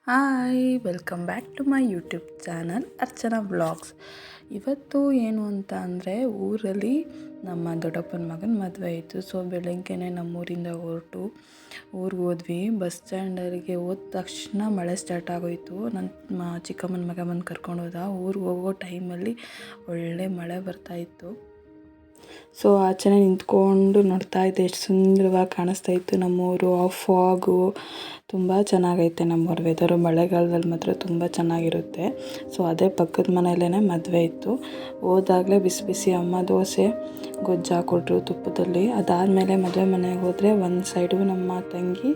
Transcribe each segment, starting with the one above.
Hi welcome back to my YouTube channel Archana vlogs. ಇವತ್ತು ಏನು ಅಂತ ಅಂದರೆ ಊರಲ್ಲಿ ನಮ್ಮ ದೊಡ್ಡಪ್ಪನ ಮಗನ ಮದುವೆ ಇತ್ತು. ಸೊ ಬೆಳಗ್ಗೆನೇ ನಮ್ಮೂರಿಂದ ಹೊರಟು ಊರಿಗೆ ಹೋದ್ವಿ. ಬಸ್ ಸ್ಟ್ಯಾಂಡರಿಗೆ ಹೋದ ತಕ್ಷಣ ಮಳೆ ಸ್ಟಾರ್ಟ್ ಆಗೋಯಿತು. ನನ್ನ ಚಿಕ್ಕಮ್ಮನ ಮಗ ಬಂದು ಕರ್ಕೊಂಡು ಹೋದ. ಊರಿಗೆ ಹೋಗೋ ಟೈಮಲ್ಲಿ ಒಳ್ಳೆ ಮಳೆ ಬರ್ತಾಯಿತ್ತು. ಸೊ ಆಚೆ ನಿಂತ್ಕೊಂಡು ನೋಡ್ತಾ ಇದ್ದೆ, ಎಷ್ಟು ಸುಂದರವಾಗಿ ಕಾಣಿಸ್ತಾ ಇತ್ತು ನಮ್ಮೂರು. ಆ ಫಾಗು ತುಂಬ ಚೆನ್ನಾಗೈತೆ ನಮ್ಮೂರು ವೆದರು. ಮಳೆಗಾಲದಲ್ಲಿ ಮಾತ್ರ ತುಂಬ ಚೆನ್ನಾಗಿರುತ್ತೆ. ಸೊ ಅದೇ ಪಕ್ಕದ ಮನೆಯಲ್ಲೇ ಮದುವೆ ಇತ್ತು. ಹೋದಾಗಲೇ ಬಿಸಿ ಬಿಸಿ ಅಮ್ಮ ದೋಸೆ ಗೊಜ್ಜು ಹಾಕ್ಕೊಟ್ರು ತುಪ್ಪದಲ್ಲಿ. ಅದಾದಮೇಲೆ ಮದುವೆ ಮನೆಗೆ ಹೋದರೆ ಒಂದು ಸೈಡು ನಮ್ಮ ತಂಗಿ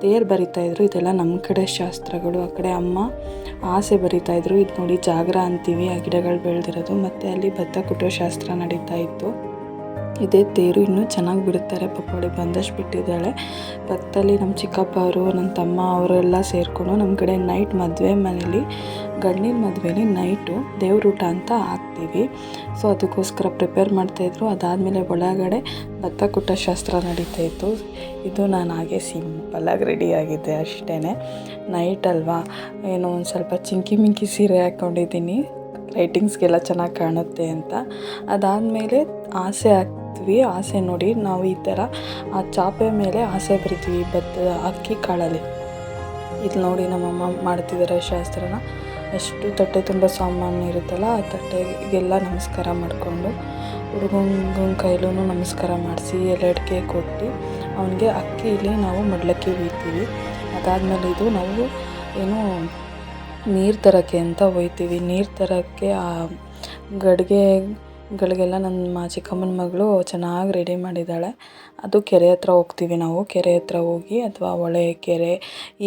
ತೇರು ಬರಿತಾಯಿದ್ರು. ಇದೆಲ್ಲ ನಮ್ಮ ಕಡೆ ಶಾಸ್ತ್ರಗಳು. ಆ ಕಡೆ ಅಮ್ಮ ಆಸೆ ಬರಿತಾಯಿದ್ರು. ಇದು ನೋಡಿ ಜಾಗರ ಅಂತೀವಿ, ಆ ಗಿಡಗಳು ಬೆಳೆದಿರೋದು. ಮತ್ತು ಅಲ್ಲಿ ಭತ್ತ ಕುಟ್ಟೋ ಶಾಸ್ತ್ರ ನಡೀತಾ ಇತ್ತು. ಇದೇ ತೇರು ಇನ್ನೂ ಚೆನ್ನಾಗಿ ಬಿಡುತ್ತಾರೆ. ಪಪ್ಪಾಳಿ ಬಂದಷ್ಟು ಬಿಟ್ಟಿದ್ದಾಳೆ. ಪಕ್ಕದಲ್ಲಿ ನಮ್ಮ ಚಿಕ್ಕಪ್ಪ ಅವರು, ನನ್ನ ತಮ್ಮ ಅವರೆಲ್ಲ ಸೇರಿಕೊಂಡು ನಮ್ಮ ಕಡೆ ನೈಟ್ ಮದುವೆ ಮನೇಲಿ, ಗಂಡಿನ ಮದುವೆಲಿ ನೈಟು ದೇವ್ರೂಟ ಅಂತ ಹಾಕ್ತೀವಿ. ಸೊ ಅದಕ್ಕೋಸ್ಕರ ಪ್ರಿಪೇರ್ ಮಾಡ್ತಾಯಿದ್ರು. ಅದಾದಮೇಲೆ ಒಳಗಡೆ ಭತ್ತ ಕುಟ್ಟ ಶಾಸ್ತ್ರ ನಡೀತಾ ಇತ್ತು. ಇದು ನಾನು ಹಾಗೆ ಸಿಂಪಲ್ಲಾಗಿ ರೆಡಿಯಾಗಿದ್ದೆ ಅಷ್ಟೇ. ನೈಟ್ ಅಲ್ವಾ, ಏನೋ ಒಂದು ಸ್ವಲ್ಪ ಚಿಂಕಿ ಮಿಂಕಿ ಸೀರೆ ಹಾಕ್ಕೊಂಡಿದ್ದೀನಿ, ಲೈಟಿಂಗ್ಸ್ಗೆಲ್ಲ ಚೆನ್ನಾಗಿ ಕಾಣುತ್ತೆ ಅಂತ. ಅದಾದಮೇಲೆ ಆಸೆ ಹಾಕ್ತೀವಿ. ಆಸೆ ನೋಡಿ ನಾವು ಈ ಥರ ಆ ಚಾಪೆ ಮೇಲೆ ಆಸೆ ಬರಿತೀವಿ ಭತ್ತದ ಅಕ್ಕಿ ಕಾಳಲ್ಲಿ. ಇದು ನೋಡಿ ನಮ್ಮಮ್ಮ ಮಾಡ್ತಿದ್ದಾರೆ ಶಾಸ್ತ್ರನ. ಅಷ್ಟು ತಟ್ಟೆ ತುಂಬ ಸಾಮಾನು ಇರುತ್ತಲ್ಲ, ಆ ತಟ್ಟೆಗೆಲ್ಲ ನಮಸ್ಕಾರ ಮಾಡಿಕೊಂಡು ಹುಡುಗನ ಕೈಲೂ ನಮಸ್ಕಾರ ಮಾಡಿಸಿ ಎಲೆಡ್ಕೆ ಕೊಟ್ಟು ಅವನಿಗೆ ಅಕ್ಕಿಲಿ ನಾವು ಮಡ್ಲಕ್ಕಿ ಹುಯ್ತೀವಿ. ಅದಾದಮೇಲೆ ಇದು ನಾವು ಏನು ನೀರು ತರೋಕ್ಕೆ ಅಂತ ಹೋಗ್ತೀವಿ. ನೀರು ತರೋಕ್ಕೆ ಆ ಗಡಿಗೆಗಳಿಗೆಲ್ಲ ನಮ್ಮ ಚಿಕ್ಕಮ್ಮನ ಮಗಳು ಚೆನ್ನಾಗಿ ರೆಡಿ ಮಾಡಿದ್ದಾಳೆ. ಅದು ಕೆರೆ ಹತ್ರ ಹೋಗ್ತೀವಿ ನಾವು. ಕೆರೆ ಹತ್ರ ಹೋಗಿ ಅಥವಾ ಹೊಳೆ ಕೆರೆ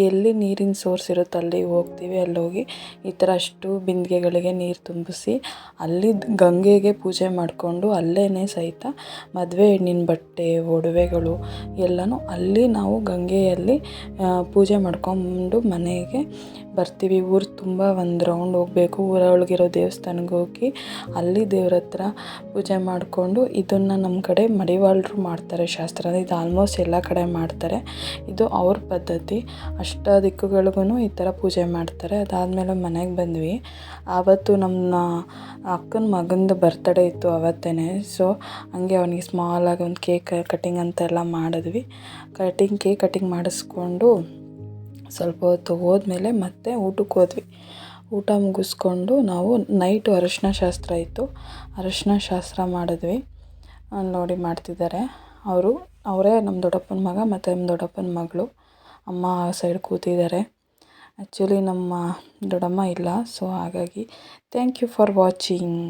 ಎಲ್ಲಿ ನೀರಿನ ಸೋರ್ಸ್ ಇರುತ್ತೆ ಅಲ್ಲಿ ಹೋಗ್ತೀವಿ. ಅಲ್ಲಿ ಹೋಗಿ ಈ ಥರ ಅಷ್ಟು ಬಿಂದಿಗೆಗಳಿಗೆ ನೀರು ತುಂಬಿಸಿ ಅಲ್ಲಿ ಗಂಗೆಗೆ ಪೂಜೆ ಮಾಡಿಕೊಂಡು ಅಲ್ಲೇ ಸಹಿತ ಮದುವೆ ಹೆಣ್ಣಿನ ಬಟ್ಟೆ ಒಡವೆಗಳು ಎಲ್ಲನೂ ಅಲ್ಲಿ ನಾವು ಗಂಗೆಯಲ್ಲಿ ಪೂಜೆ ಮಾಡ್ಕೊಂಡು ಮನೆಗೆ ಬರ್ತೀವಿ. ಊರು ತುಂಬ ಒಂದು ರೌಂಡ್ ಹೋಗಬೇಕು. ಊರೊಳಗಿರೋ ದೇವಸ್ಥಾನಕ್ಕೆ ಹೋಗಿ ಅಲ್ಲಿ ದೇವ್ರ ಹತ್ರ ಪೂಜೆ ಮಾಡಿಕೊಂಡು, ಇದನ್ನು ನಮ್ಮ ಕಡೆ ಮಡಿವಾಳರು ಮಾಡ್ತಾರೆ ಶಾಸ್ತ್ರ. ಇದು ಆಲ್ಮೋಸ್ಟ್ ಎಲ್ಲ ಕಡೆ ಮಾಡ್ತಾರೆ. ಇದು ಅವ್ರ ಪದ್ಧತಿ. ಅಷ್ಟ ದಿಕ್ಕುಗಳಿಗೂ ಈ ಥರ ಪೂಜೆ ಮಾಡ್ತಾರೆ. ಅದಾದಮೇಲೆ ಮನೆಗೆ ಬಂದ್ವಿ. ಆವತ್ತು ನಮ್ಮ ಅಕ್ಕನ ಮಗಂದು ಬರ್ತಡೇ ಇತ್ತು ಅವತ್ತೇ. ಸೊ ಹಂಗೆ ಅವನಿಗೆ ಸ್ಮಾಲಾಗಿ ಒಂದು ಕೇಕ್ ಕಟಿಂಗ್ ಅಂತೆಲ್ಲ ಮಾಡಿದ್ವಿ. ಕೇಕ್ ಕಟಿಂಗ್ ಮಾಡಿಸ್ಕೊಂಡು ಸ್ವಲ್ಪ ಹೊತ್ತು ಹೋದ್ಮೇಲೆ ಮತ್ತೆ ಊಟಕ್ಕೆ ಹೋದ್ವಿ. ಊಟ ಮುಗಿಸ್ಕೊಂಡು ನಾವು ನೈಟು ಅರಶಿನ ಶಾಸ್ತ್ರ ಇತ್ತು. ಅರಶಿನ ಶಾಸ್ತ್ರ ಮಾಡಿದ್ವಿ. ಮಾಡ್ತಿದ್ದಾರೆ ಅವರೇ ನಮ್ಮ ದೊಡ್ಡಪ್ಪನ ಮಗ ಮತ್ತು ನಮ್ಮ ದೊಡ್ಡಪ್ಪನ ಮಗಳು. ಅಮ್ಮ ಆ ಸೈಡ್ ಕೂತಿದ್ದಾರೆ. ಆ್ಯಕ್ಚುಲಿ ನಮ್ಮ ದೊಡ್ಡಮ್ಮ ಇಲ್ಲ. ಸೊ ಹಾಗಾಗಿ ಥ್ಯಾಂಕ್ ಯು ಫಾರ್ ವಾಚಿಂಗ್.